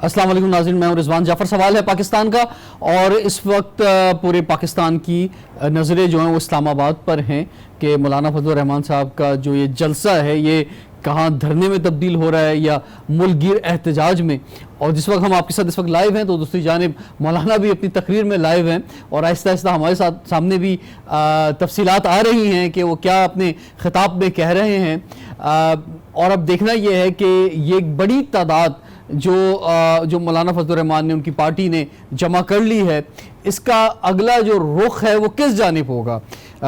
अस्सलाम वालेकुम नाज़रीन, मैं हूं रिजवान जाफर। सवाल है पाकिस्तान का और इस वक्त पूरे पाकिस्तान की नज़रें जो हैं वो इस्लामाबाद पर हैं कि मौलाना फजलुर रहमान साहब का जो ये जलसा है ये कहाँ धरने में तब्दील हो रहा है या मुल्क गिर एहतजाज में। और जिस वक्त हम आपके साथ इस वक्त लाइव हैं तो दूसरी जानिब मौलाना भी अपनी तकरीर में लाइव हैं और आहिस्ता आहिस्ता हमारे साथ सामने भी तफसीलात आ रही हैं कि वो क्या अपने खिताब में कह रहे हैं। और अब देखना यह है कि ये एक बड़ी तादाद जो मौलाना फजलुर रहमान ने, उनकी पार्टी ने जमा कर ली है, इसका अगला जो रुख है वो किस जानिब होगा।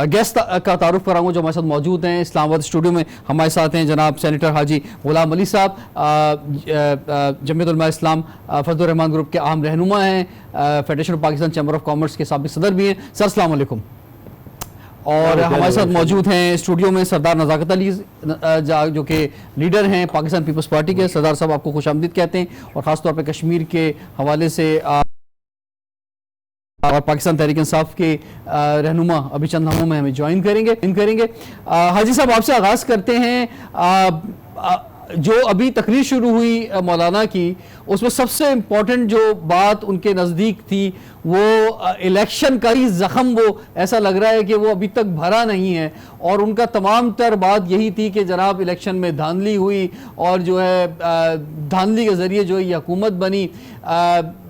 गेस्ट का तारुफ कराऊंगा जो हमारे साथ मौजूद हैं। इस्लामाबाद स्टूडियो में हमारे साथ हैं जनाब सेनेटर हाजी गुलाम अली साहब, जमीयत उलमा इस्लाम फजलुर रहमान ग्रुप के अहम रहनुमा हैं, federation of Pakistan chamber of commerce के साबिक सदर भी हैं। सर अस्सलाम वालेकुम। और हमारे साथ मौजूद हैं स्टूडियो में सरदार नज़ाकत अली जो कि लीडर हैं पाकिस्तान पीपल्स पार्टी के। सरदार साहब आपको खुशामदीद कहते हैं और ख़ासतौर पर कश्मीर के हवाले से और पाकिस्तान तहरीक इंसाफ के रहनुमा अभी चंद लम्हों में हमें ज्वाइन करेंगे। हाजी साहब आपसे आगाज़ करते हैं। जो अभी तकरीर शुरू हुई मौलाना की, उसमें सबसे इम्पोर्टेंट जो बात उनके नज़दीक थी वो इलेक्शन का ही ज़ख़म, वो ऐसा लग रहा है कि वो अभी तक भरा नहीं है। और उनका तमाम तर बात यही थी कि जनाब इलेक्शन में धांधली हुई और जो है धांधली के ज़रिए जो है ये हुकूमत बनी।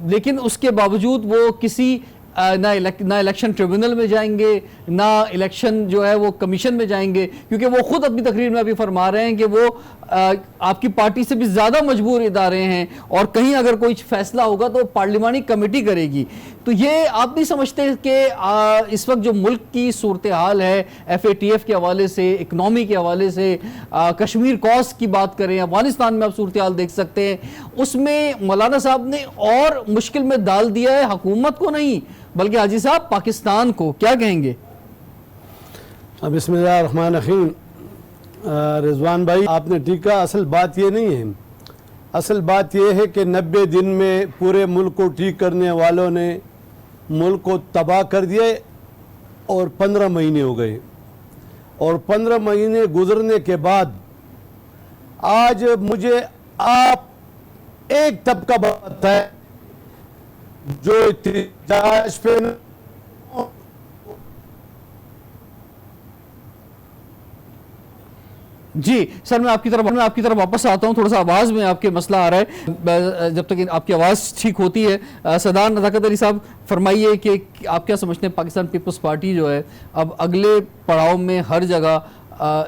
लेकिन उसके बावजूद वो किसी ना इलेक्शन ट्रिब्यूनल में जाएंगे, ना इलेक्शन जो है वो कमीशन में जाएंगे, क्योंकि वो खुद अपनी तकरीर में अभी फरमा रहे हैं कि वो आपकी पार्टी से भी ज़्यादा मजबूर इदारे हैं और कहीं अगर कोई फैसला होगा तो पार्लिमानी कमेटी करेगी। तो ये आप नहीं समझते कि इस वक्त जो मुल्क की सूरत हाल है FATF के हवाले से, इकनॉमी के हवाले से, कश्मीर कॉज की बात करें, अफगानिस्तान में आप सूरत हाल देख सकते हैं, उसमें मौलाना साहब ने और मुश्किल में डाल दिया है हुकूमत को नहीं बल्कि हाजी साहब पाकिस्तान को। क्या कहेंगे? बिस्मिल्लाहिर्रहमानिर्रहीम। रिजवान भाई आपने ठीक कहा, असल बात ये नहीं है। असल बात ये है कि 90 दिन में पूरे मुल्क को ठीक करने वालों ने मुल्क को तबाह कर दिया और 15 महीने हो गए। और 15 महीने गुजरने के बाद आज मुझे आप एक तबका बताता है जो इत्तेजाज पे जी सर, मैं आपकी तरफ वापस आता हूं। थोड़ा सा आवाज़ में आपके मसला आ रहा है, जब तक आपकी आवाज़ ठीक होती है। सरदार नज़ाकत अली साहब फरमाइए कि आप क्या समझते हैं, पाकिस्तान पीपल्स पार्टी जो है अब अगले पड़ाव में हर जगह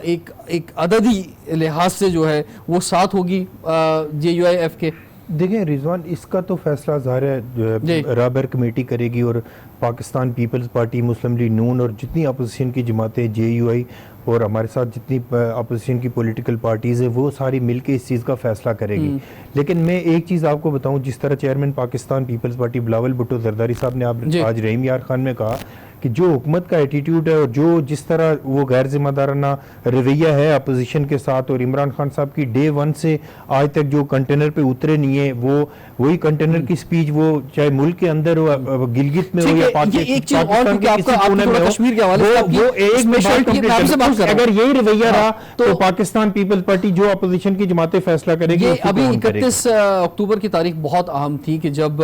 एक अददी लिहाज से जो है वो साथ होगी JUIF के? देखें रिजवान, इसका तो फैसला ज़ाहिर है जो है राबर कमेटी करेगी और पाकिस्तान पीपल्स पार्टी, मुस्लिम लीग नून और जितनी अपोजिशन की जमातें, JUI और हमारे साथ जितनी अपोजिशन की पॉलिटिकल पार्टीज़ है वो सारी मिलके इस चीज़ का फैसला करेगी। लेकिन मैं एक चीज़ आपको बताऊं, जिस तरह चेयरमैन पाकिस्तान पीपल्स पार्टी बिलावल भुट्टो जरदारी साहब ने आज रहीम यार खान में कहा कि जो हुकूमत का एटीट्यूड है और जो जिस तरह वो गैर जिम्मेदाराना रवैया है अपोजिशन के साथ, और इमरान खान साहब की डे 1 से आज तक जो कंटेनर पे उतरे नहीं है, वो वही कंटेनर की स्पीच, वो चाहे मुल्क के अंदर हो, गिलगित में हो या पाकिस्तान के किसी कोने में हो, कश्मीर के हवाले से वो एक में अगर यही रवैया रहा तो पाकिस्तान पीपल्स पार्टी जो अपोजिशन की जमातें फैसला करेगी। अभी 31 अक्टूबर की तारीख बहुत अहम थी कि जब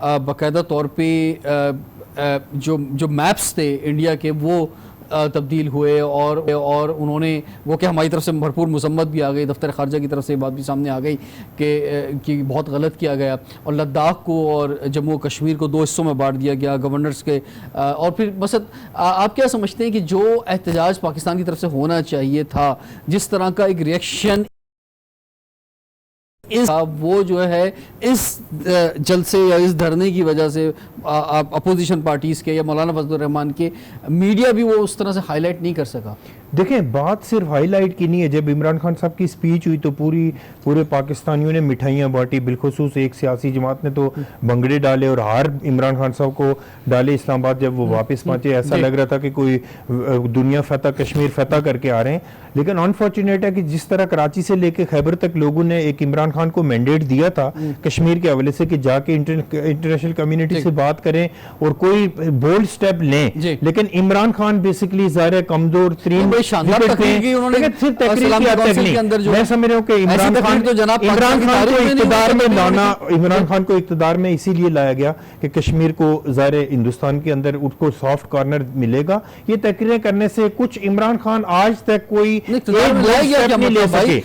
बाकायदा तौर पे जो मैप्स थे इंडिया के वो तब्दील हुए और उन्होंने वो कि हमारी तरफ से भरपूर मजम्मत भी आ गई, दफ्तर खारजा की तरफ से बात भी सामने आ गई कि बहुत गलत किया गया और लद्दाख को और जम्मू कश्मीर को 2 हिस्सों में बांट दिया गया गवर्नर्स के। और फिर बस आप क्या समझते हैं कि जो एहतजाज पाकिस्तान की तरफ से होना चाहिए था, जिस तरह का एक रिएक्शन वो जो है इस जलसे या इस धरने की वजह से अपोजिशन पार्टीज़ के या मौलाना फजलुर रहमान के मीडिया भी वो उस तरह से हाईलाइट नहीं कर सका? देखें, बात सिर्फ हाईलाइट की नहीं है। जब इमरान खान साहब की स्पीच हुई तो पूरे पाकिस्तानियों ने मिठाइयाँ बांटी, बिलखुसूस एक सियासी जमात ने तो भंगड़े डाले और हार इमरान खान साहब को डाले। इस्लामाबाद जब वो वापस पहुंचे ऐसा लग रहा था कि कोई दुनिया फतह, कश्मीर फतह करके आ रहे हैं। लेकिन अनफॉर्चुनेट है कि जिस तरह कराची से लेके खैबर तक लोगों ने एक इमरान खान को मैंडेट दिया था कश्मीर के हवाले से कि जाके इंटरनेशनल कम्युनिटी से बात करें और कोई बोल्ड स्टेप लें, लेकिन इमरान खान बेसिकली ज़ाहिर कमजोर तरीन मैं समझ रहा हूँ कि इमरान खान को इक़्तिदार में इसीलिए लाया गया कि कश्मीर को ज़ाहिर हिंदुस्तान के अंदर उसको सॉफ्ट कॉर्नर मिलेगा। ये तकरीरें करने से कुछ इमरान खान आज तक कोई नहीं ले सके।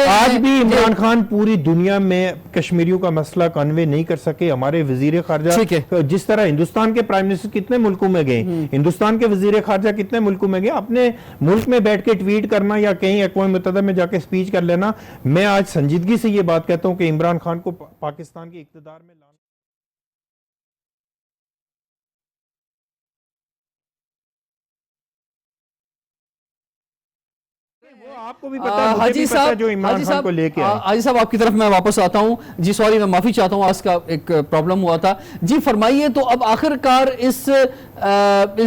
आज भी इमरान खान पूरी दुनिया में कश्मीरियों का मसला कन्वे नहीं कर सके। हमारे वजीर खारजा जिस तरह हिंदुस्तान के प्राइम मिनिस्टर कितने मुल्कों में गए, हिंदुस्तान के वजीर खारजा कितने मुल्कों में गए, अपने मुल्क में बैठ के ट्वीट करना या कहीं अक़वाम मुत्तहिदा में जाके स्पीच कर लेना। मैं आज संजीदगी से ये बात कहता हूं कि इमरान खान को पाकिस्तान के इक़्तिदार में लाना आपको भी पता है, हाजी साहब जो इमरान खान को लेके आए। हाजी साहब आपकी तरफ मैं वापस आता हूं जी, सॉरी मैं माफी चाहता हूं, आज का एक प्रॉब्लम हुआ था जी। फरमाइए, तो अब आखिरकार इस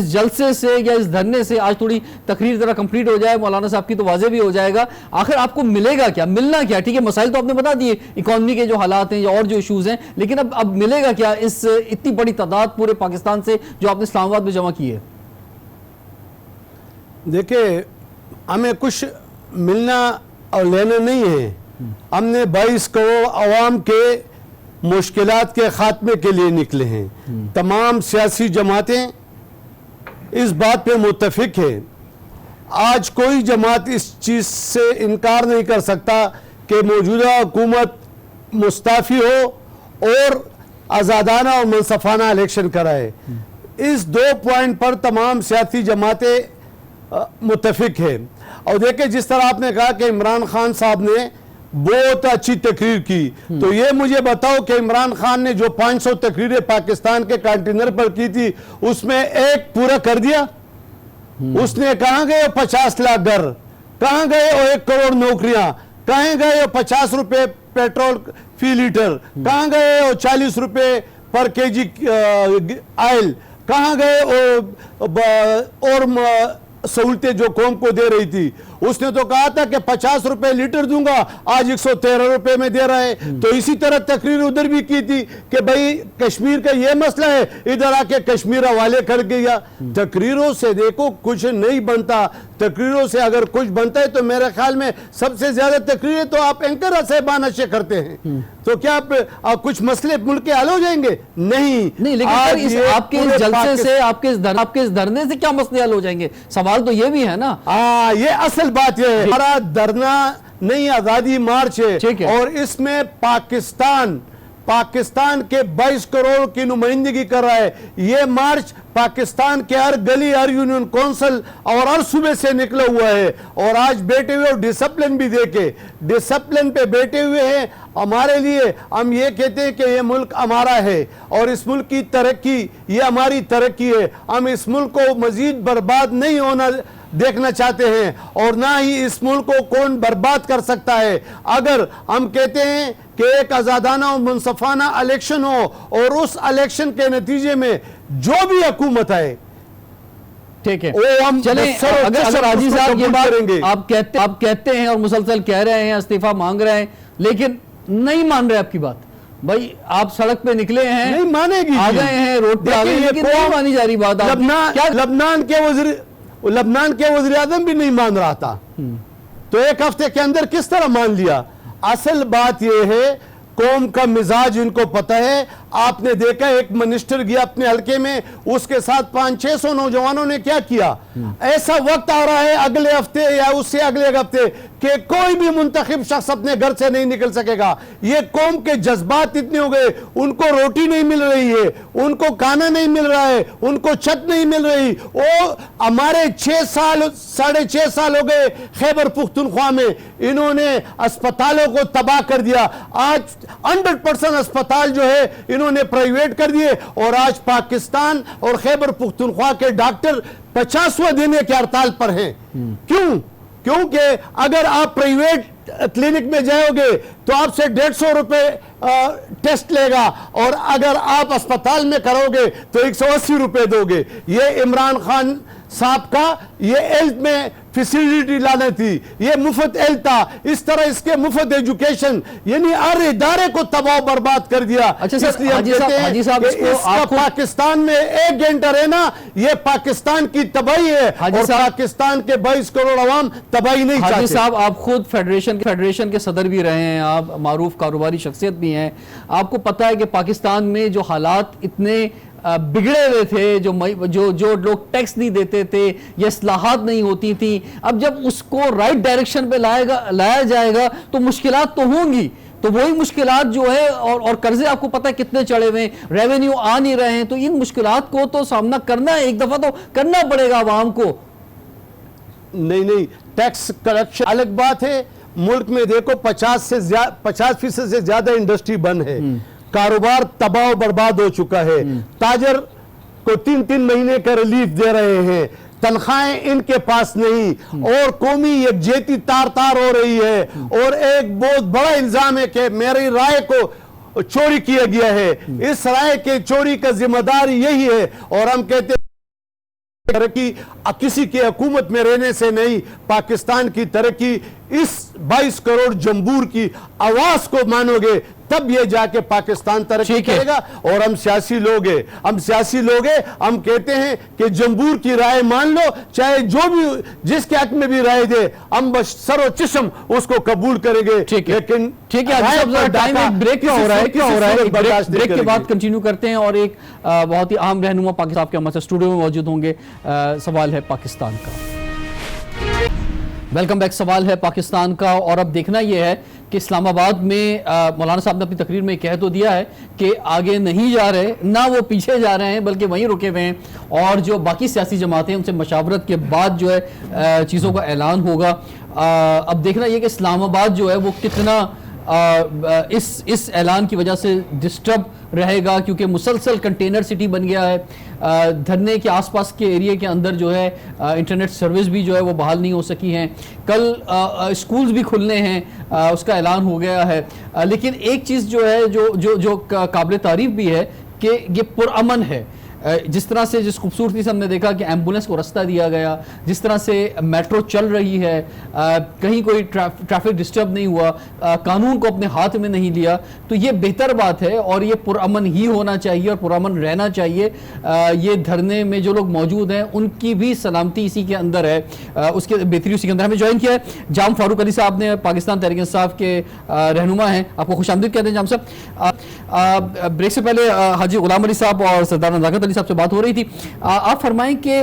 जलसे से या इस धरने से आज थोड़ी तकरीर जरा कंप्लीट हो जाए, मौलाना साहब की तो वाजे भी हो जाएगा, आखिर आपको मिलेगा क्या, मिलना क्या? ठीक है, मसाइल तो आपने बता दिए, इकोनॉमी के जो हालात हैं या और जो इशूज हैं, लेकिन अब मिलेगा क्या इस इतनी बड़ी तादाद पूरे पाकिस्तान से जो आपने इस्लामाबाद में जमा की है? देखिए, हमें कुछ मिलना और लेना नहीं है। हमने 22 करोड़ आवाम के मुश्किलात के खात्मे के लिए निकले हैं। तमाम सियासी जमातें इस बात पे मुत्तफिक है। आज कोई जमात इस चीज़ से इनकार नहीं कर सकता कि मौजूदा हुकूमत मुस्ताफ़ी हो और आज़ादाना और मुनसफ़ाना इलेक्शन कराए। इस 2 पॉइंट पर तमाम सियासी जमातें मुत्तफिक है। और देखिए, जिस तरह आपने कहा कि इमरान खान साहब ने बहुत अच्छी तकरीर की, तो ये मुझे बताओ कि इमरान खान ने जो 500 तकरीरें पाकिस्तान के कंटेनर पर की थी, उसमें एक पूरा कर दिया? उसने कहाँ गए 50 लाख घर, कहाँ गए 1 करोड़ नौकरियां, कहाँ गए 50 रुपए पेट्रोल फी लीटर, कहाँ गए 40 रुपए पर केजी ऑयल, कहाँ गए और सहूलतें जो कौम को दे रही थी? उसने तो कहा था कि 50 रुपए लीटर दूंगा, आज 113 रुपए में दे रहा है। तो इसी तरह तकरीर उधर भी की थी कि भाई कश्मीर का ये मसला है, इधर आके कश्मीर हवाले कर गया। तकरीरों से देखो कुछ नहीं बनता। तकरीरों से अगर कुछ बनता है तो मेरे ख्याल में सबसे ज्यादा तकरीरें तो आप एंकर साहिबाना से करते हैं। तो क्या आप कुछ मसले मुल्क के हल हो जाएंगे? नहीं, लेकिन आपके इस जलसे से, आपके इस धरने से क्या मसले हल हो जाएंगे? सवाल तो ये भी है ना। ये असल बात ये है, हमारा धरना नहीं आजादी मार्च है और इसमें पाकिस्तान के 22 करोड़ की नुमाइंदगी कर रहा है। ये मार्च पाकिस्तान के हर गली, हर यूनियन काउंसिल और हर सूबे से निकला हुआ है। और आज बैठे हुए और डिसिप्लिन भी देखे, डिसिप्लिन पे बैठे हुए हैं। हमारे लिए हम ये कहते हैं कि ये मुल्क हमारा है और इस मुल्क की तरक्की ये हमारी तरक्की है। हम इस मुल्क को मजीद बर्बाद नहीं होना देखना चाहते हैं और ना ही इस मुल्क को कौन बर्बाद कर सकता है। अगर हम कहते हैं कि एक आज़ादाना और मुनसफाना इलेक्शन हो और उस इलेक्शन के नतीजे में जो भी हुकूमत है, ठीक है, वो हम चले। अगर राजी साहब ये बात आप कहते हैं और मुसलसल कह रहे हैं, इस्तीफा मांग रहे हैं, लेकिन नहीं मान रहे आपकी बात। भाई आप सड़क पे निकले हैं, नहीं मानेगी, आ गए हैं रोड पे, आ गए, लेकिन नहीं मानी जा रही बात। लबनान के वज़ीर आज़म भी नहीं मान रहा था, तो एक हफ्ते के अंदर किस तरह मान लिया? असल बात यह है, कौम का मिजाज इनको पता है। आपने देखा एक मिनिस्टर गया अपने हल्के में, उसके साथ 500-600 नौजवानों ने क्या किया। ऐसा वक्त आ रहा है अगले हफ्ते या उससे अगले हफ्ते कि कोई भी मुंतखब शख्स अपने घर से नहीं निकल सकेगा। ये कौम के जज्बात इतने हो गए, उनको रोटी नहीं मिल रही है, उनको खाना नहीं मिल रहा है, उनको छत नहीं मिल रही। वो हमारे 6-6.5 साल हो गए खैबर पुख्तनख्वा में, इन्होंने अस्पतालों को तबाह कर दिया। आज 100% अस्पताल जो है इन्होंने प्राइवेट कर दिए और आज पाकिस्तान और खैबर पुख्तनख्वा के डॉक्टर 50वें दिन के हड़ताल पर हैं। क्यों? क्योंकि अगर आप प्राइवेट क्लिनिक में जाओगे तो आपसे 150 रुपए टेस्ट लेगा और अगर आप अस्पताल में करोगे तो 180 रुपए दोगे। ये इमरान खान साहब का ये हेल्थ में फैसिलिटी लाना थी, ये मुफ्त हेल्थ था, इस तरह इसके मुफ्त एजुकेशन, यानी हर इदारे को तबाह बर्बाद कर दिया। अच्छा सर, इसलिए हम हाजी कहते हैं हाजी साहब कि इसको इसका आपको पाकिस्तान में 1 घंटा रहना ये पाकिस्तान की तबाही है, हाजी और साहब, पाकिस्तान के 22 करोड़ अवाम तबाही नहीं हाजी चाहते। साहब, आप खुद फेडरेशन के सदर भी रहे हैं, आप मारूफ कारोबारी शख्सियत भी हैं, आपको पता है कि पाकिस्तान में जो हालात इतने बिगड़े हुए थे, जो लोग टैक्स नहीं देते थे, ये इस्लाहात नहीं होती थी, अब जब उसको राइट डायरेक्शन पे लाया जाएगा तो मुश्किलात तो होंगी, तो वही मुश्किलात जो है, और कर्जे आपको पता है कितने चढ़े हुए हैं, रेवेन्यू आ नहीं रहे हैं, तो इन मुश्किलात को तो सामना करना है, एक दफा तो करना पड़ेगा आवाम को। नहीं, टैक्स कलेक्शन अलग बात है। मुल्क में देखो 50% से ज्यादा इंडस्ट्री बंद है, कारोबार तबाह बर्बाद हो चुका है, ताजर को 3-3 महीने का रिलीफ दे रहे हैं, तनख्वाहें इनके पास नहीं, और कौमी यकजहती तार हो रही है, और एक बहुत बड़ा इल्जाम है कि मेरी राय को चोरी किया गया है। इस राय के चोरी का जिम्मेदार यही है, और हम कहते हैं तरक्की किसी की हुकूमत में रहने से नहीं, पाकिस्तान की तरक्की इस 22 करोड़ जमबूर की आवाज को मानोगे तब ये जाके पाकिस्तान तरक्की करेगा। और हम सियासी लोग हैं, हम कहते हैं कि जमबूर की राय मान लो, चाहे जो भी जिसके हक में भी राय दे, हम बस सरो चिस्म उसको कबूल करेंगे। लेकिन ठीक है, टाइम एक ब्रेक का हो रहा है, ब्रेक के बाद कंटिन्यू करते हैं, और एक बहुत ही अहम रहनुमा पाकिस्तान के हमारे स्टूडियो में मौजूद होंगे। सवाल है पाकिस्तान का। Welcome back. सवाल है पाकिस्तान का, और अब देखना यह है कि इस्लामाबाद में मौलाना साहब ने अपनी तकरीर में कह तो दिया है कि आगे नहीं जा रहे, ना वो पीछे जा रहे हैं, बल्कि वहीं रुके हुए हैं, और जो बाकी सियासी जमातें हैं उनसे मशावरत के बाद जो है चीज़ों का ऐलान होगा। अब देखना यह कि इस्लामाबाद जो है वो कितना इस ऐलान की वजह से डिस्टर्ब रहेगा, क्योंकि मुसलसल कंटेनर सिटी बन गया है। धरने के आसपास के एरिया के अंदर जो है इंटरनेट सर्विस भी जो है वो बहाल नहीं हो सकी हैं। कल स्कूल्स भी खुलने हैं, उसका ऐलान हो गया है। लेकिन एक चीज़ जो है जो काबिल तारीफ भी है कि ये पुरअमन है। जिस तरह से, जिस खूबसूरती से हमने देखा कि एम्बुलेंस को रास्ता दिया गया, जिस तरह से मेट्रो चल रही है, कहीं कोई ट्रैफिक डिस्टर्ब नहीं हुआ, कानून को अपने हाथ में नहीं लिया, तो ये बेहतर बात है, और ये पुरअमन ही होना चाहिए और पुरअमन रहना चाहिए। ये धरने में जो लोग मौजूद हैं उनकी भी सलामती इसी के अंदर है, उसके बेहतरी उसी के अंदर। हमें ज्वाइन किया है जाम फारूक अली साहब ने, पाकिस्तान तहरीक इंसाफ के रहनुमा हैं, आपको खुशामदीद कहते हैं जाम साहब। ब्रेक से पहले हाजी गुलाम अली साहब और सरदार नज़ाकत अली साहब से बात हो रही थी। आप फरमाएं कि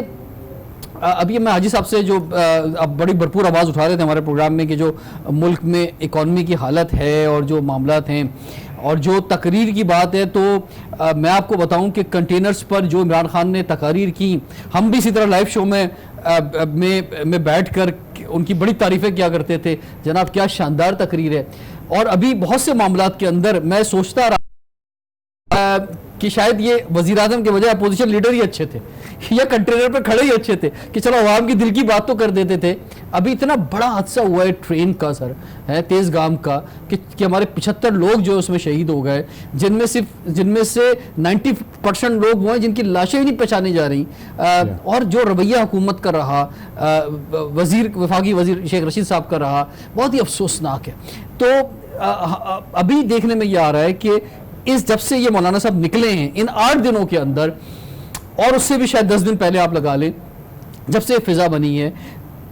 अभी मैं हाजी साहब से जो अब बड़ी भरपूर आवाज़ उठा रहे थे हमारे प्रोग्राम में कि जो मुल्क में इकॉनमी की हालत है और जो मामलात हैं, और जो तकरीर की बात है, तो मैं आपको बताऊं कि कंटेनर्स पर जो इमरान खान ने तकारीर की, हम भी इसी तरह लाइव शो में बैठ कर उनकी बड़ी तारीफ़ें किया करते थे। जनाब क्या शानदार तकरीर है। और अभी बहुत से मामलात के अंदर मैं सोचता रहा कि शायद ये वज़ीर आज़म के बजाय अपोजिशन लीडर ही अच्छे थे, या कंटेनर पर खड़े ही अच्छे थे कि चलो आवाम की दिल की बात तो कर देते थे। अभी इतना बड़ा हादसा हुआ है ट्रेन का सर, है तेज़गाम का, कि हमारे 75 लोग जो उसमें शहीद हो गए, जिनमें से 90% लोग हुए जिनकी लाशें ही नहीं पहचानी जा रही। और जो रवैया हुकूमत का रहा, वफाकी वज़ीर शेख रशीद साहब का रहा, बहुत ही अफसोसनाक है। तो अभी देखने में ये आ रहा है कि जब से ये मौलाना साहब निकले हैं इन 8 दिनों के अंदर, और उससे भी शायद 10 दिन पहले आप लगा लें, जब से फिजा बनी है,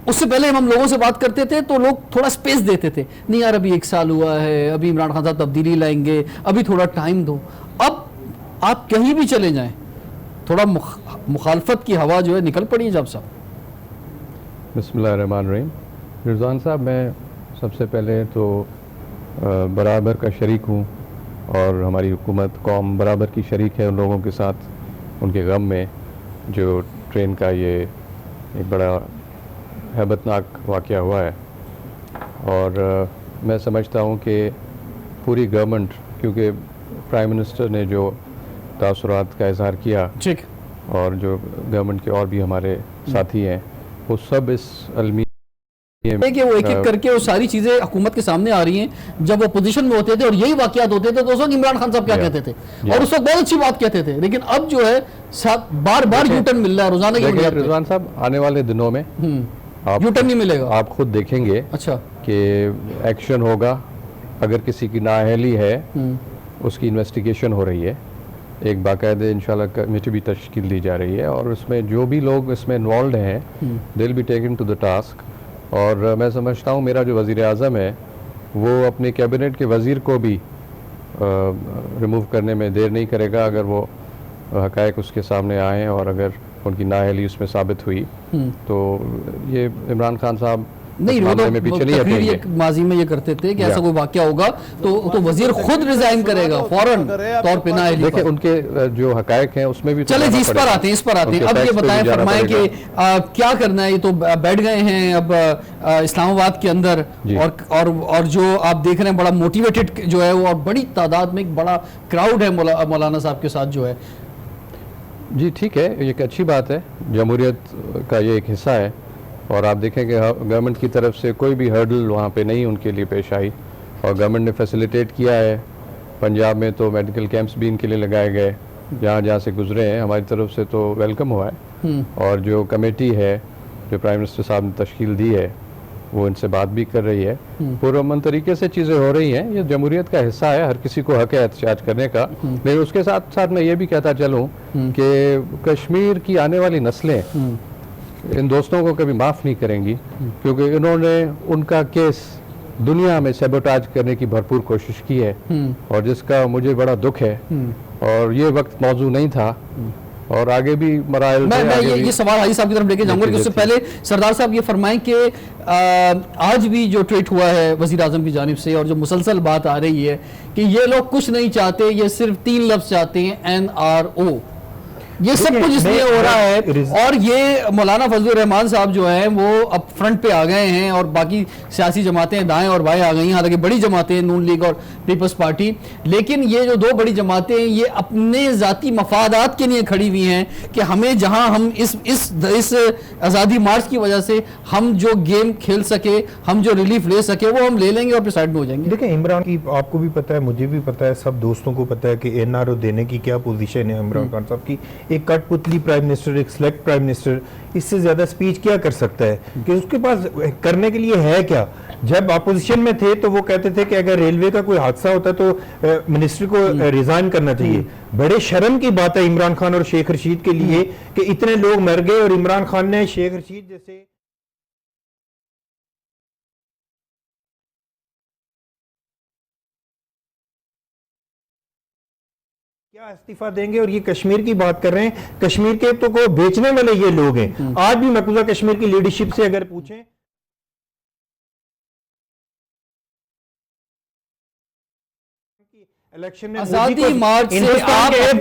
उससे पहले हम लोगों से बात करते थे तो लोग थोड़ा स्पेस देते थे, नहीं यार अभी 1 साल हुआ है, अभी इमरान खान साहब तब्दीली लाएंगे, अभी थोड़ा टाइम दो। अब आप कहीं भी चले जाएं, थोड़ा मुखालफत की हवा जो है निकल पड़ी है। जब साहब बिस्मिल्लाहिर्रहमानिर्रहीम। रिजवान साहब, मैं सबसे पहले तो बराबर का शरीक हूँ, और हमारी हुकूमत कौम बराबर की शरीक है उन लोगों के साथ उनके गम में, जो ट्रेन का ये एक बड़ा हैबतनाक वाक़या हुआ है। और मैं समझता हूँ कि पूरी गवर्नमेंट, क्योंकि प्राइम मिनिस्टर ने जो तासुरात का इज़हार किया, और जो गवर्नमेंट के और भी हमारे साथी हैं, वो सब इस अलमी है कि वो एक एक करके वो सारी चीजें हुकूमत के सामने आ रही हैं। जब वो पोजीशन में होते थे और यही वाकयात होते थे तो उस वक्त इमरान खान साहब क्या कहते थे और उस वक्त बहुत अच्छी बात कहते थे, लेकिन अब जो है बार बार यूटर्न मिल रहा है रोजाना की बुनियाद पे। रिजवान साहब, आने वाले दिनों में आप यूटर्न नहीं मिलेगा, आप खुद देखेंगे अच्छा कि एक्शन होगा। अगर किसी की नाअहली है उसकी इन्वेस्टिगेशन हो रही है, एक बाकायदे इंशाल्लाह कमेटी भी तश्कील दी जा रही है और उसमें जो भी लोग इसमें इन्वॉल्व हैं they will be taken to the task. और मैं समझता हूँ मेरा जो वज़ीर आज़म है वो अपने कैबिनेट के वज़ीर को भी रिमूव करने में देर नहीं करेगा अगर वो हक़ाइक़ उसके सामने आएँ और अगर उनकी नाअहली उसमें साबित हुई तो ये इमरान खान साहब नहीं, वो तो तकरीर ये माजी में ये करते थे कि ऐसा कोई वाकया होगा तो वजीर खुद रिजाइन करेगा फौरन तौर पे ना। देखिए उनके जो हकायक हैं उसमें भी चले जी, इस पर आते हैं अब ये बताएं फरमाएं कि क्या करना है। ये तो बैठ गए हैं अब इस्लामाबाद के अंदर और जो आप देख रहे हैं बड़ा मोटिवेटेड जो है वो और बड़ी तादाद में एक बड़ा क्राउड है मौलाना साहब के साथ जो है। जी ठीक है, ये एक अच्छी बात है, जमहूरियत का ये एक हिस्सा है और आप देखें कि गवर्नमेंट की तरफ से कोई भी हर्डल वहाँ पे नहीं उनके लिए पेश आई और गवर्नमेंट ने फैसिलिटेट किया है। पंजाब में तो मेडिकल कैंप्स भी इनके लिए लगाए गए, जहाँ जहाँ से गुजरे हैं हमारी तरफ से तो वेलकम हुआ है। और जो कमेटी है जो प्राइम मिनिस्टर साहब ने तश्कील दी है वो इनसे बात भी कर रही है। पुरअमन तरीके से चीज़ें हो रही हैं, ये जमहूरियत का हिस्सा है, हर किसी को हक है एहतजाज करने का। लेकिन उसके साथ साथ मैं ये भी कहता चलूँ कि कश्मीर की आने वाली नस्लें इन दोस्तों को कभी माफ़ नहीं करेंगी क्योंकि इन्होंने उनका केस दुनिया में सैबोटाज करने की भरपूर कोशिश की है और जिसका मुझे बड़ा दुख है और ये वक्त मौजू नहीं था और आगे भी मराइल। मैं ये सवाल हाजी साहब की तरफ लेके जाऊंगा, उससे पहले सरदार साहब ये फरमाएं कि आज भी जो ट्वीट हुआ है वजीर आजम की जानिब से और जो मुसलसल बात आ रही है कि ये लोग कुछ नहीं चाहते, ये सिर्फ 3 लफ्ज चाहते हैं, NRO, ये सब कुछ इसलिए हो रहा है। और ये मौलाना फजलुर रहमान साहब जो हैं वो अब फ्रंट पे आ गए हैं और बाकी सियासी जमातें दाएं और बाएं आ गई हैं, हालांकि बड़ी जमातें नून लीग और पीपल्स पार्टी, लेकिन ये जो 2 बड़ी जमातें ये अपने ज़ाती मफादात के लिए खड़ी हुई हैं कि हमें जहां हम इस आज़ादी मार्च की वजह से हम जो गेम खेल सके, हम जो रिलीफ ले सके वो हम ले लेंगे और फिर साइड में हो जाएंगे। देखिए इमरान की आपको भी पता है, मुझे भी पता है, सब दोस्तों को पता है कि NRO देने की क्या पोजीशन है इमरान खान साहब की। एक कठपुतली प्राइम मिनिस्टर, एक सिलेक्ट प्राइम मिनिस्टर, इससे ज्यादा स्पीच क्या कर सकता है कि उसके पास करने के लिए है क्या। जब अपोजिशन में थे तो वो कहते थे कि अगर रेलवे का कोई हादसा होता तो मिनिस्टर को रिजाइन करना चाहिए। बड़े शर्म की बात है इमरान खान और शेख रशीद के लिए कि इतने लोग मर गए और इमरान खान ने शेख रशीद जैसे क्या इस्तीफा देंगे। और ये कश्मीर की बात कर रहे हैं, कश्मीर के तो को बेचने वाले ये लोग हैं। आज भी मकबूजा कश्मीर की लीडरशिप से अगर पूछें इलेक्शन में आजादी मार्च से आप एक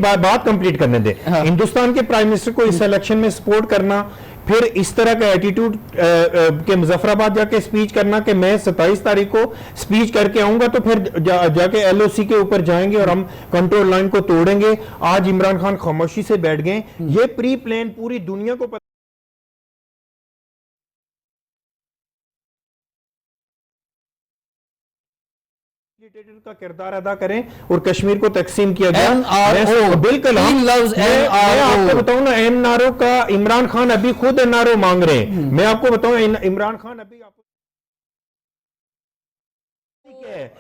बात कंप्लीट करने दें। हिंदुस्तान के प्राइम मिनिस्टर को इस इलेक्शन में सपोर्ट करना, फिर इस तरह का एटीट्यूड के मुजफ्फराबाद जाके स्पीच करना कि मैं 27 तारीख को स्पीच करके आऊंगा तो फिर जाके LOC के ऊपर जाएंगे और हम कंट्रोल लाइन को तोड़ेंगे। आज इमरान खान खामोशी से बैठ गए। ये प्री प्लान पूरी दुनिया को का किरदार अदा करें और कश्मीर को तकसीम किया गया। बिल्कुल मैं आपको बताऊं ना, NRO का इमरान खान अभी खुद NRO मांग रहे हैं। मैं आपको बताऊं इमरान खान अभी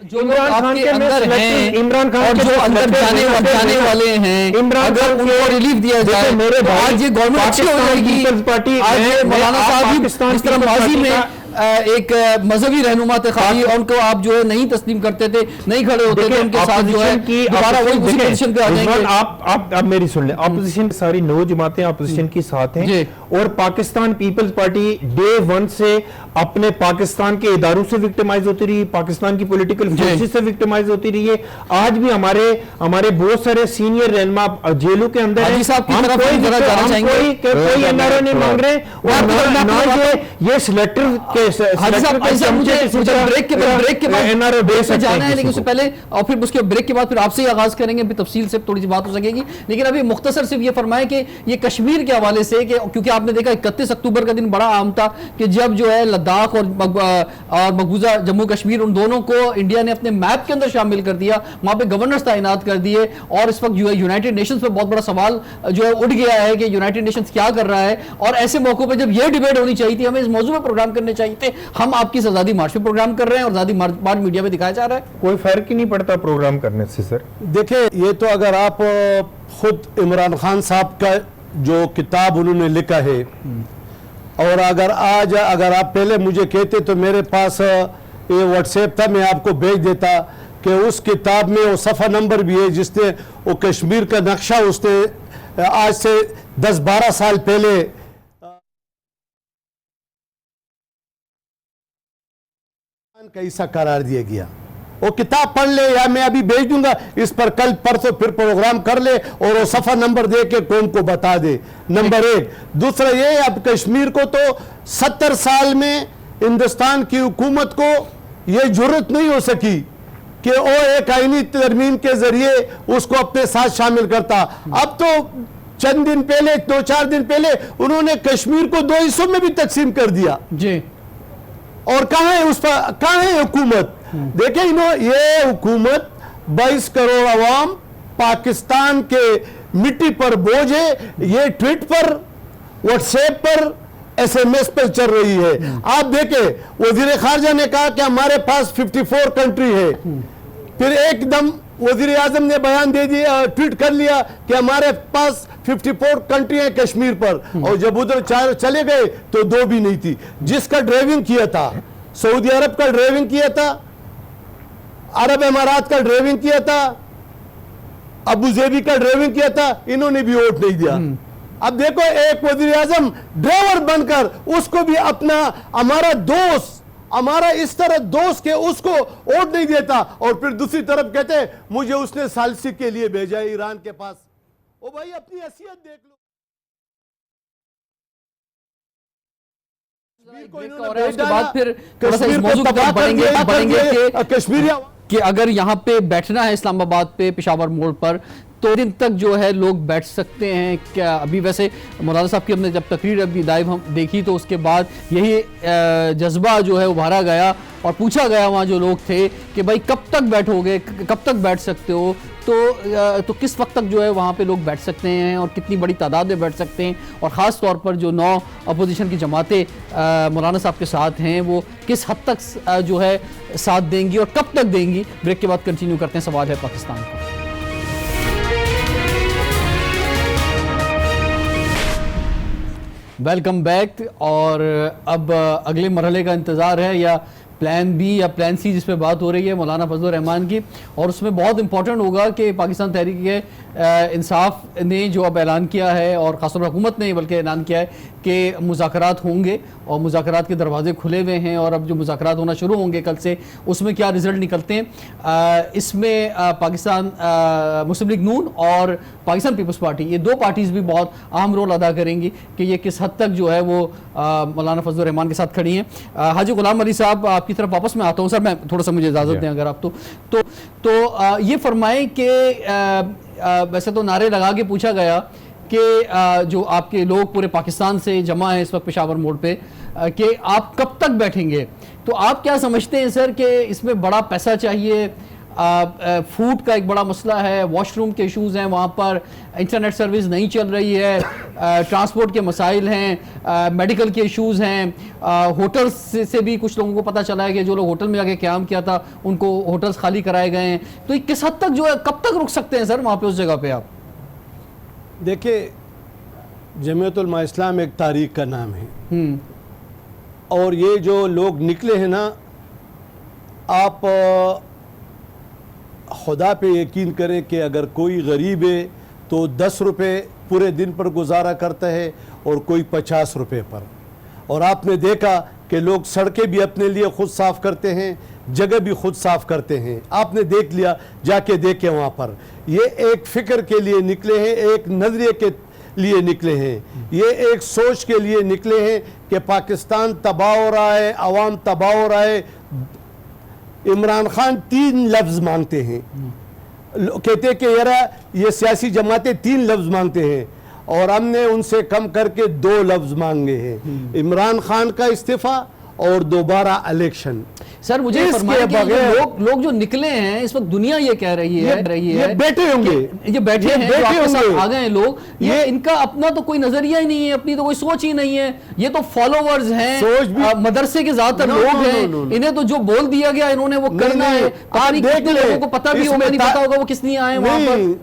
जो इमरान खान के अंदर हैं, इमरान खान के जो अंदर जाने वाले हैं, इमरान खान को रिलीफ दिया जाए मेरे आज ये गवर्नमेंट अच्छी हो जाएगी। पार्टी आज मौलाना साहब जिस तरह माजी में एक मजहबी रहनुमा थे खाली, उनको आप जो है नहीं तस्लीम करते थे, नहीं खड़े होते थे उनके साथ जो है दोबारा वही पोजीशन पे आ जाएंगे। आप मेरी सुन लें, अपोजिशन सारी 9 जमातें अपोजिशन के साथ हैं और पाकिस्तान पीपल्स पार्टी डे 1 से अपने पाकिस्तान के इदारों से विक्टिमाइज होती रही, पाकिस्तान की पॉलिटिकल फोर्सेस से विक्टिमाइज होती रही है। आज भी हमारे बहुत सारे सीनियर रहनुमा जेलों के अंदर हैं। कोई NRO नहीं मांग रहे और ये सिलेक्टर हाजी साहब मुझे ब्रेक के बाद जाना है, लेकिन उससे पहले और फिर उसके ब्रेक के बाद फिर आपसे ही आगाज करेंगे, फिर तफसील से थोड़ी सी बात हो सकेगी। लेकिन अभी मुख्तसर सिर्फ ये फरमाए कि ये कश्मीर के हवाले से, कि क्योंकि आपने देखा 31 अक्टूबर का दिन बड़ा अहम था कि जब जो है लद्दाख और मकबूजा जम्मू कश्मीर, उन दोनों को इंडिया ने अपने मैप के अंदर शामिल कर दिया, वहां पे गवर्नर्स तैनात कर दिए, और इस वक्त जो है यूनाइटेड नेशंस पे बहुत बड़ा सवाल जो है उठ गया है कि यूनाइटेड नेशंस क्या कर रहा है। और ऐसे मौकों पे जब ये डिबेट होनी चाहिए थी, हमें इस मौजूद में प्रोग्राम करने चाहिए थे, हम आपकी आजादी मार्च पे प्रोग्राम कर रहे हैं और आजादी मार्च मीडिया में दिखाया जा रहा है। कोई फर्क ही नहीं पड़ता प्रोग्राम करने से सर। देखिए, ये तो अगर आप खुद इमरान खान साहब का जो किताब उन्होंने लिखा है, और अगर आप पहले मुझे कहते तो मेरे पास ये व्हाट्सएप था, मैं आपको भेज देता कि उस किताब में वो सफ़ा नंबर भी है जिसने वो कश्मीर का नक्शा उसने आज से 10-12 साल पहले का हिस्सा करार दिया गया। वो किताब पढ़ ले, या मैं अभी भेज दूंगा इस पर, कल परसों फिर प्रोग्राम कर ले और वो सफ़ा नंबर दे के कौम को बता दे। नंबर एक। दूसरा ये, अब कश्मीर को तो 70 साल में हिंदुस्तान की हुकूमत को ये जरूरत नहीं हो सकी कि वो एक आईनी तरमीम के जरिए उसको अपने साथ शामिल करता। अब तो चंद दिन पहले, 2-4 दिन पहले उन्होंने कश्मीर को 2 हिस्सों में भी तकसीम कर दिया जी। और कहां है उस पर, कहां है हुकूमत? देखिए, ये हुकूमत 22 करोड़ अवाम पाकिस्तान के मिट्टी पर बोझ है, ये ट्वीट पर, व्हाट्सएप पर, SMS पर चल रही है। आप देखें, वजीर खारजा ने कहा कि हमारे पास 54 कंट्री है, फिर एकदम वजीर आजम ने बयान दे दिया, ट्वीट कर लिया कि हमारे पास 54 कंट्री है कश्मीर पर, और जब उधर 4 चले गए तो 2 भी नहीं थी। जिसका ड्राइविंग किया था, सऊदी अरब का ड्राइविंग किया था, अरब अमारात का ड्राइविंग किया था, अबू ज़ेबी का ड्राइविंग किया था, इन्होंने भी वोट नहीं दिया। अब देखो, एक वजीर आजम ड्राइवर बनकर उसको भी अपना, हमारा दोस्त, हमारा इस तरह दोस्त के उसको वोट नहीं देता, और फिर दूसरी तरफ कहते हैं मुझे उसने सालिसी के लिए भेजा है ईरान के पास। ओ भाई, अपनी हैसियत देख लो। कश्मीर कि अगर यहाँ पे बैठना है इस्लामाबाद पे, पेशावर मोड़ पर, तो दिन तक जो है लोग बैठ सकते हैं क्या? अभी वैसे मौलाना साहब की हमने जब तकरीर अभी लाइव हम देखी तो उसके बाद यही जज्बा जो है उभारा गया और पूछा गया वहाँ जो लोग थे कि भाई कब तक बैठोगे, कब तक बैठ सकते हो, तो किस वक्त तक जो है वहाँ पे लोग बैठ सकते हैं और कितनी बड़ी तादाद में बैठ सकते हैं, और ख़ास तौर पर जो 9 अपोजिशन की जमातें मौलाना साहब के साथ हैं वो किस हद तक जो है साथ देंगी और कब तक देंगी। ब्रेक के बाद कंटिन्यू करते हैं सवाल है पाकिस्तान का। Welcome back. और अब अगले मरहले का इंतज़ार है, या प्लान बी या प्लान सी जिस पे बात हो रही है मौलाना फजलुर रहमान की, और उसमें बहुत इंपॉर्टेंट होगा कि पाकिस्तान तहरीक इंसाफ ने जो अब ऐलान किया है, और ख़ासतौर पर हुकूमत ने बल्कि ऐलान किया है कि मुज़ाकरात होंगे और मुज़ाकरात के दरवाजे खुले हुए हैं, और अब जो मुज़ाकरात होना शुरू होंगे कल से, उसमें क्या रिज़ल्ट निकलते हैं। इसमें पाकिस्तान मुस्लिम लीग नून और पाकिस्तान पीपल्स पार्टी, ये 2 पार्टीज़ भी बहुत अहम रोल अदा करेंगी कि ये किस हद तक जो है वो मौलाना फजलुर रहमान के साथ खड़ी हैं। हाजी गुलाम अली साहब, आपकी तरफ वापस मैं आता हूँ सर, मैं थोड़ा सा मुझे इजाज़त दें अगर आप तो ये फरमाएं कि वैसे तो नारे लगा के पूछा गया कि जो आपके लोग पूरे पाकिस्तान से जमा है इस वक्त पेशावर मोड़ पे, कि आप कब तक बैठेंगे, तो आप क्या समझते हैं सर कि इसमें बड़ा पैसा चाहिए, फूड का एक बड़ा मसला है, वॉशरूम के इश्यूज़ हैं वहाँ पर, इंटरनेट सर्विस नहीं चल रही है, ट्रांसपोर्ट के मसाइल हैं, मेडिकल के इश्यूज़ हैं, होटल्स से भी कुछ लोगों को पता चला है कि जो लोग होटल में जाके क़याम किया था उनको होटल्स खाली कराए गए हैं, तो ये किस हद तक जो है कब तक रुक सकते हैं सर वहाँ पे उस जगह पे आप? देखिए, जमीयत उलमा इस्लाम एक तारीख का नाम है, और ये जो लोग निकले हैं ना, आप खुदा पे यकीन करें कि अगर कोई गरीब है तो 10 रुपये पूरे दिन पर गुजारा करता है और कोई 50 रुपये पर, और आपने देखा कि लोग सड़कें भी अपने लिए खुद साफ़ करते हैं, जगह भी खुद साफ़ करते हैं, आपने देख लिया, जाके देखे वहाँ पर। ये एक फ़िक्र के लिए निकले हैं, एक नज़रिए के लिए निकले हैं, ये एक सोच के लिए निकले हैं कि पाकिस्तान तबाह हो रहा है, अवाम तबाह हो रहा है। इमरान खान 3 लफ्ज मांगते हैं, कहते हैं कि यार ये सियासी जमातें 3 लफ्ज मांगते हैं और हमने उनसे कम करके 2 लफ्ज मांगे हैं, इमरान खान का इस्तीफा और दोबारा इलेक्शन। सर मुझे इसके फरमाइए कि बगैर- लोग जो निकले हैं इस वक्त, दुनिया ये कह रही है ये बैठे होंगे, ये बैठे ये हैं, जो बैठे आपके साथ होंगे। आ गए हैं लोग, ये इनका अपना तो कोई नजरिया ही नहीं है, अपनी तो कोई सोच ही नहीं है, ये तो फॉलोवर्स हैं, सोच भी- मदरसे के ज्यादातर नो, लोग नो, हैं, नो, नो। इन्हें तो जो बोल दिया गया इन्होंने वो करना नहीं, है। आप पता नहीं देख कितने ले, लोगों को पता भी होगा, इसमें नहीं पता होगा वो किस लिए आए वहां पर। नहीं,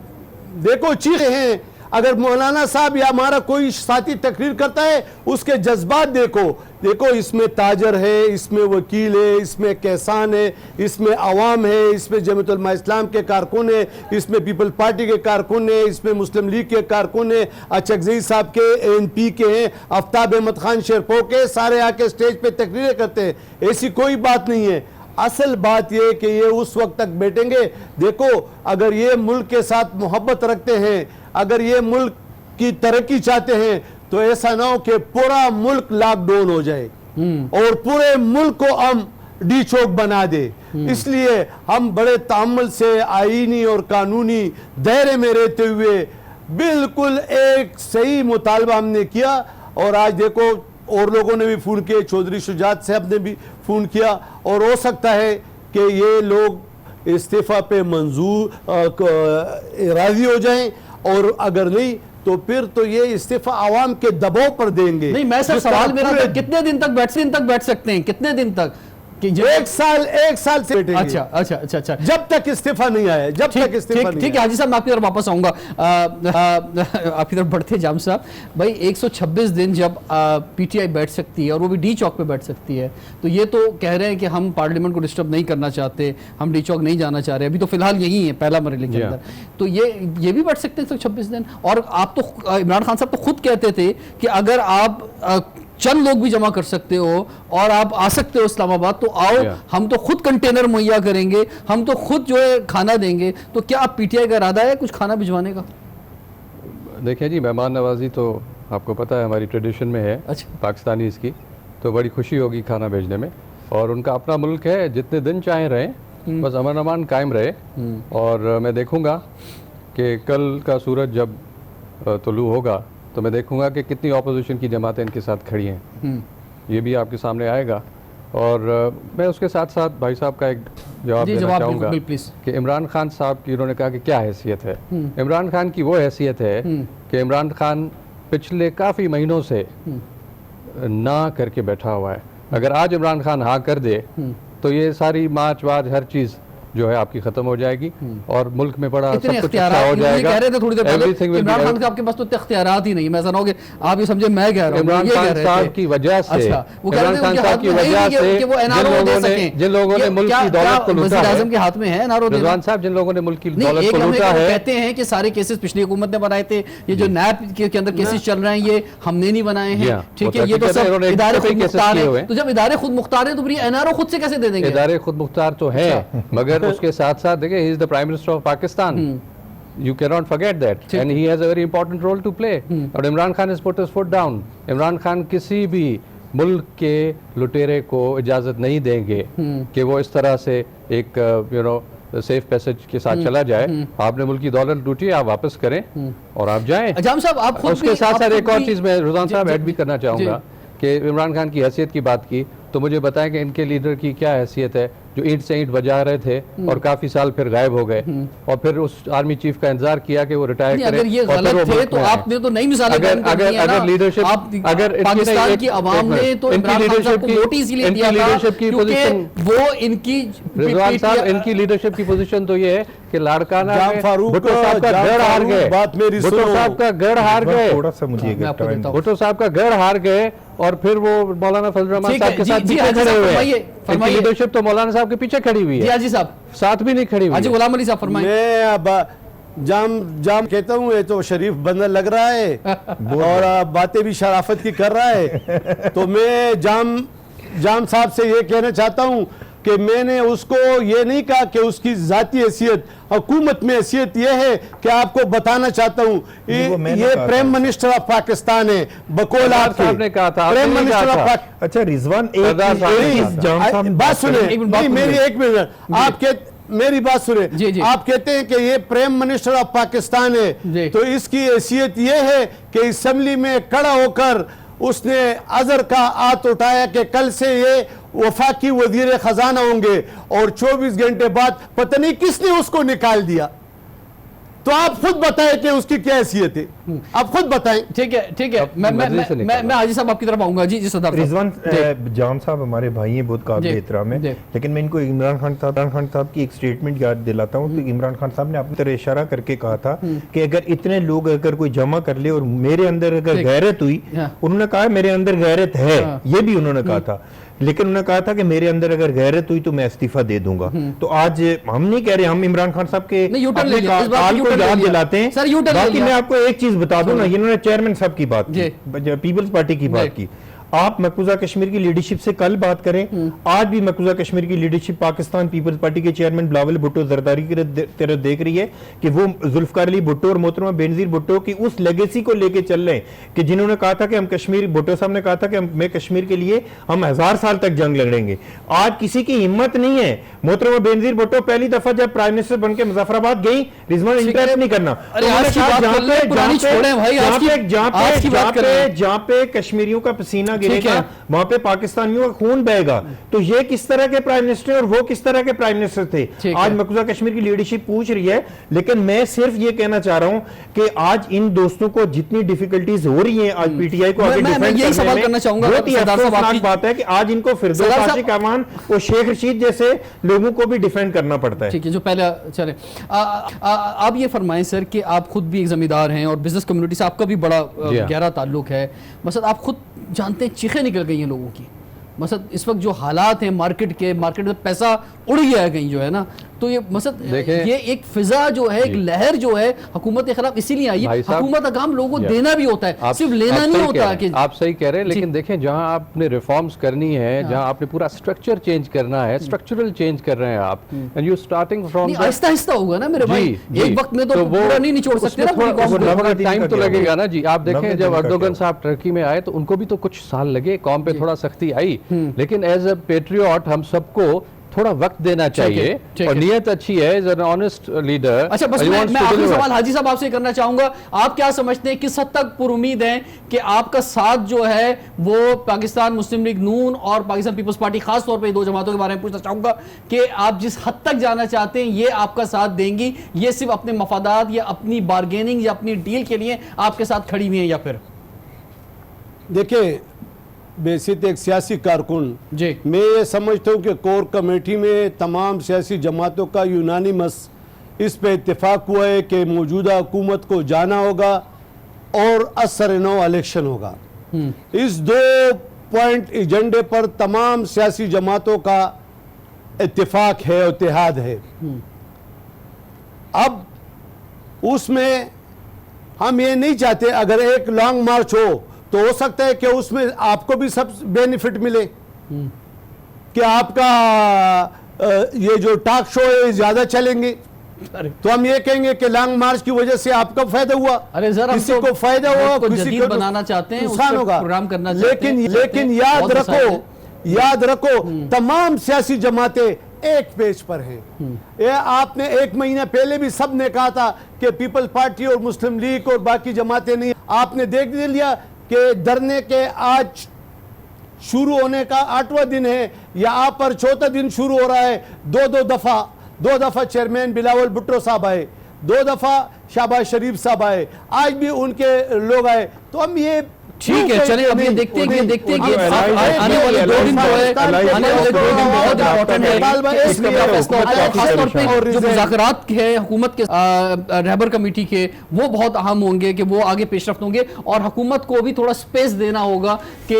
देखो चीजें हैं, अगर मौलाना साहब या हमारा कोई साथी तकरीर करता है उसके जज्बात देखो इसमें ताजर है, इसमें वकील है, इसमें किसान है, इसमें अवाम है, इसमें जमीयत उलमा इस्लाम के कारकुन है, इसमें पीपल पार्टी के कारकुन है, इसमें मुस्लिम लीग के कारकुन है, अचकजई साहब के ANP के हैं, आफ्ताब अहमद खान शेरपो के, सारे आके स्टेज पे तकरीरें करते हैं। ऐसी कोई बात नहीं है। असल बात यह कि ये उस वक्त तक बैठेंगे। देखो अगर ये मुल्क के साथ मोहब्बत रखते हैं, अगर ये मुल्क की तरक्की चाहते हैं, तो ऐसा ना हो कि पूरा मुल्क लॉकडाउन हो जाए और पूरे मुल्क को हम डी चौक बना दे। इसलिए हम बड़े तामुल से आईनी और कानूनी दायरे में रहते हुए बिल्कुल एक सही मुतालबा हमने किया। और आज देखो और लोगों ने भी फोन किए, चौधरी शुजात साहब ने भी फोन किया, और हो सकता है कि ये लोग इस्तीफा पे मंजूर राजी हो जाएं, और अगर नहीं तो फिर तो ये इस्तीफा आवाम के दबाव पर देंगे। नहीं, मैं सर जिस तरह सवाल मेरा पूरे था, कितने दिन तक बैठ सकते हैं, कितने दिन तक कि एक साल से बैठेंगे। अच्छा जब तक इस्तीफा नहीं आया, जब तक इस्तीफा नहीं ठीक है। आया। हाजी साहब मैं आपकी तरफ वापस आऊंगा, आपकी तरफ बढ़ते जाम साहब भाई। 126 दिन जब PTI बैठ सकती है और वो भी डी चौक पे बैठ सकती है, तो ये तो कह रहे हैं कि हम पार्लियामेंट को डिस्टर्ब नहीं करना चाहते, हम डी चौक नहीं जाना चाह रहे, अभी तो फिलहाल यही है पहला मरहले के अंदर, तो ये भी बैठ सकते हैं 126 दिन। और आप तो इमरान खान साहब तो खुद कहते थे कि अगर आप चंद लोग भी जमा कर सकते हो और आप आ सकते हो इस्लामाबाद, तो आओ, हम तो खुद कंटेनर मुहैया करेंगे, हम तो खुद जो है खाना देंगे। तो क्या आप PTI का इरादा है कुछ खाना भिजवाने का? देखिए जी, मेहमान नवाजी तो आपको पता है हमारी ट्रेडिशन में है, अच्छा। पाकिस्तानी इसकी, तो बड़ी खुशी होगी खाना भेजने में। और उनका अपना मुल्क है, जितने दिन चाहे रहें, बस अमन अमान कायम रहे। और मैं देखूंगा कि कल का सूरज जब तुलू होगा तो मैं देखूंगा कि कितनी ऑपोजिशन की जमातें इनके साथ खड़ी हैं, ये भी आपके सामने आएगा। और मैं उसके साथ साथ भाई साहब का एक जवाब देना चाहूँगा कि इमरान खान साहब की, उन्होंने कहा कि क्या हैसियत है। इमरान खान की वो हैसियत है कि इमरान खान पिछले काफ़ी महीनों से ना करके बैठा हुआ है। अगर आज इमरान खान हाँ कर दे तो ये सारी मार्च वार्च हर चीज़ जो है आपकी खत्म हो जाएगी और मुल्क में बड़ा सब कुछ अच्छा हो जाएगा। कह रहे थे थोड़ी देर पहले इमरान खान आपके पास तो इतने इख्तियारात ही नहीं, मैं ऐसा ना हो कि आप ये समझे मैं कह रहा हूं। इमरान खान साहब की वजह से, इमरान खान साहब की वजह से जिन लोगों ने मुल्क की दौलत को लूटा है, वज़ीर-ए-आज़म के हाथ में है एनआरओ देना। रिजवान साहब, जिन लोगों ने मुल्क की दौलत को लूटा है, कहते हैं कि सारे केसेस पिछली हुकूमत ने बनाए थे, ये जो नैब के अंदर केसेस चल रहे हैं ये हमने नहीं बनाए हैं, ठीक है, ये तो सब इदारे खुद मुख्तार है। तो जब इदारे खुद मुख्तार है तो फिर एनआरओ खुद से कैसे दे देंगे? इदारे खुद मुख्तार तो है, मगर उसके साथ साथ देखिए, he is the Prime Minister of Pakistan. You cannot forget that, and he has a very important role to play. और Imran Khan has put his foot down. Imran Khan किसी भी मुल्क के लुटेरे को इजाजत नहीं देंगे कि वो इस तरह से एक सेफ पैसेज के साथ चला जाए। आपने मुल्क की दौलत लूटी, आप वापस करें और आप जाएं। जाम साहब, आप खुद उसके साथ साथ एक और चीज़ मैं रुज़ान साहब ऐड भी करना चाहूँगा कि इमरान खान की हैसियत की बात की, तो मुझे बताएं कि इनके लीडर की क्या हैसियत है जो ईंट से ईंट बजा रहे थे और काफी साल फिर गायब हो गए और फिर उस आर्मी चीफ का इंतजार किया कि वो रिटायर करें। अगर ये गलत थे तो आपने तो नई मिसालें कायम कर दी हैं ना। अगर लीडरशिप, अगर पाकिस्तान की आवाम ने तो इमरान खान साहब को वोट इसलिए दिया था क्योंकि वो इनकी, रिजवान साहब, इनकी लीडरशिप की पोजीशन तो ये है कि लाड़काना भुट्टो साहब का गढ़ हार गए, बात मेरी सुनो। भुट्टो साहब का गढ़ हार गए, थोड़ा सा मुझे भुट्टो साहब का गढ़ हार गए और फिर वो मौलाना फजल रहमान साहब के साथ पीछे खड़े हुए हैं। इनकी लीडरशिप तो मौलाना साहब के पीछे खड़ी हुई है, हाजी साहब साथ भी नहीं खड़ी हुई। हाजी गुलाम अली साहब फरमाइए। मैं अब जाम कहता हूँ, ये तो शरीफ बंदा लग रहा है और बातें भी शराफत की कर रहा है। तो मैं जाम साहब से ये कहना चाहता हूँ कि मैंने उसको ये नहीं कहा कि उसकी जाती हैसियत हुकूमत में हैसियत ये है कि आपको बताना चाहता हूँ ये प्राइम मिनिस्टर ऑफ पाकिस्तान है बकौल आपने कहा था, प्राइम आपने मिनिस्टर कहा ऑफ था। अच्छा रिजवान बात सुने मेरी एक मिनट आपके मेरी बात सुने जी, जी। आप कहते हैं कि ये प्राइम मिनिस्टर ऑफ पाकिस्तान जी। है तो इसकी हैसियत ये है कि असेंबली में खड़ा होकर उसने अजहर का हाथ उठाया कि कल से ये वफाकी वजीर खजाना होंगे और 24 घंटे बाद पता नहीं किसने उसको निकाल दिया। तो आप खुद बताएं कि उसकी क्या हैसियत है, आप खुद बताएं। ठीक है ठीक है, मैं हाजी साहब आपकी तरफ आऊंगा। जी जी सरदार साहब। रिजवान जाम साहब हमारे भाई हैं, बहुत काबिल एहतराम है, लेकिन मैं इनको इमरान खान साहब की एक स्टेटमेंट याद दिलाता हूँ। तो इमरान खान साहब ने अपनी तरह इशारा करके कहा था कि अगर इतने लोग अगर कोई जमा कर ले और मेरे अंदर अगर गैरत हुई, उन्होंने कहा मेरे अंदर गैरत है, ये भी उन्होंने कहा था, लेकिन उन्होंने कहा था कि मेरे अंदर अगर गैरत हुई तो मैं इस्तीफा दे दूंगा। तो आज हम नहीं कह रहे, हम इमरान खान साहब के काल को याद दिलाते हैं। बाकी मैं आपको एक चीज बता दूं ना, इन्होंने चेयरमैन साहब की बात की, पीपल्स पार्टी की बात की। आप मकबूजा कश्मीर की लीडरशिप से कल बात करें, आज भी मकबूजा कश्मीर की लीडरशिप पाकिस्तान पीपल्स पार्टी के चेयरमैन बिलावल भुट्टो जरदारी की तरफ देख रही है कि वो जुल्फकार अली भुट्टो और मोहतरमा बेनजीर भुट्टो की उस लेगेसी को लेके चल रहे हैं कि जिन्होंने कहा था कि हम कश्मीर, भुट्टो साहब ने कहा था कि मैं कश्मीर के लिए हम 1000 साल तक जंग लड़ेंगे। आज किसी की हिम्मत नहीं है। मोहतरमा बेनजीर भुट्टो पहली दफा जब प्राइम मिनिस्टर बनकर मुजफ्फराबाद गई, रिजवान इंटरेस्ट नहीं करना, जहां पे कश्मीरियों का पसीना गिरेगा वहां पे पाकिस्तानियों का खून बहेगा। तो ये किस तरह के प्राइम मिनिस्टर और वो किस तरह के प्राइम मिनिस्टर थे। आज मकबूजा कश्मीर की लीडरशिप पूछ रही है, लेकिन मैं सिर्फ ये कहना चाह रहा हूं कि आज इन दोस्तों को जितनी डिफिकल्टीज हो रही हैं आज पीटीआई को आगे डिफेंड करने में, बात है कि आज इनको फिरदौस आशिक अमान और शेख रशीद जैसे लोगों को भी डिफेंड करना पड़ता है। ठीक है, जो पहले चले आप ये फरमाएं सर कि आप खुद भी एक जमींदार हैं और बिजनेस कम्युनिटी से आपका भी बड़ा गहरा ताल्लुक है। मतलब आप खुद जानते हैं चीखें निकल गई हैं लोगों की। मतलब इस वक्त जो हालात हैं मार्केट में पैसा उड़ गया है कहीं, जो है ना, तो ये मतलब ये एक फिजा जो है, एक लहर जो है हुकूमत के खिलाफ इसीलिए आई है। हुकूमत का काम लोगों को देना भी होता है, सिर्फ लेना नहीं होता कि आप सही कह रहे हैं। लेकिन देखें, जहां आपने रिफॉर्म्स करनी है, जहां आपने पूरा स्ट्रक्चर चेंज करना है, स्ट्रक्चरल चेंज कर रहे हैं आप, and you starting from Aahista Aahista होगा ना मेरे भाई, एक वक्त में तो पूरा नहीं निचोड़ सकते ना, टाइम तो लगेगा ना जी। आप देखें जब अर्दोगन साहब टर्की में आए तो उनको भी तो कुछ साल लगे, कौम पे थोड़ा सख्ती आई, लेकिन एज अ पेट्रियट हम सबको थोड़ा वक्त देना चाहिए और नियत अच्छी है, एज एन ऑनेस्ट लीडर। अच्छा, बस मैं आखिरी सवाल हाजी साहब आपसे करना चाहूंगा, आप क्या समझते हैं किस हद तक पुरुमीद है कि आपका साथ जो है वो पाकिस्तान मुस्लिम लीग नून और पाकिस्तान पीपल्स पार्टी, खास तौर पे दो जमातों के बारे में पूछना चाहूंगा कि आप जिस हद तक जाना चाहते हैं ये आपका साथ देंगी, ये सिर्फ अपने मफादात या अपनी बार्गेनिंग या अपनी डील के लिए आपके साथ खड़ी हुई है, या फिर? देखिए, बेसित एक सियासी कारकुन जी, मैं ये समझता हूँ कि कोर कमेटी में तमाम सियासी जमातों का यूनानिमस इस पे इत्तेफाक हुआ है कि मौजूदा हुकूमत को जाना होगा और असर नो इलेक्शन होगा। इस 2 पॉइंट एजेंडे पर तमाम सियासी जमातों का इत्तेफाक है, इत्तेहाद है। अब उसमें हम ये नहीं चाहते, अगर एक लॉन्ग मार्च तो हो सकता है कि उसमें आपको भी सब बेनिफिट मिले, कि आपका ये जो टॉक शो है ज्यादा चलेंगे, तो हम ये कहेंगे कि लॉन्ग मार्च की वजह से आपका फायदा हुआ। अरे जरा किसी को फायदा हुआ, किसी को बनाना चाहते हैं, नुकसान होगा, प्रोग्राम करना चाहते हैं। लेकिन याद रखो तमाम सियासी जमातें एक पेज पर हैं। ये आपने 1 महीना पहले भी सब ने कहा था कि पीपल्स पार्टी और मुस्लिम लीग और बाकी जमातें नहीं। आपने देख लिया कि धरने के आज शुरू होने का 8वां दिन है, यहाँ पर 4था दिन शुरू हो रहा है। दो दफा चेयरमैन बिलावल भुट्टो साहब आए, 2 दफा शहबाज शरीफ साहब आए, आज भी उनके लोग आए। तो हम ये ठीक है, चलिए अब ये देखते हैं कि आने वाले 2 दिन जो है, आने वाले 2 दिन बहुत इंपॉर्टेंट है। खासतौर पे जो मुज़ाकरात है हुकूमत के रहबर कमेटी के, वो बहुत अहम होंगे कि वो आगे पेशरफ्त होंगे, और हुकूमत को भी थोड़ा स्पेस देना होगा कि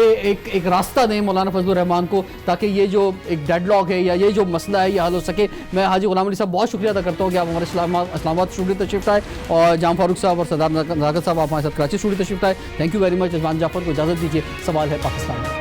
एक रास्ता दें मौलाना फजलुर रहमान को, ताकि ये जो एक डेडलॉक है या ये जो मसला है ये हल हो सके। मैं हाजी गुलाम अली साहब बहुत शुक्रिया अदा करता हूँ कि आप हमारे इस्लामाबाद स्टूडियो तशरीफ आए, और जाम फारूक साहब और सरदार नजाकत साहब आप हमारे साथ कराची स्टूडियो तशरीफ आए। Thank you very much. Jafar को इजाजत दीजिए। सवाल है पाकिस्तान।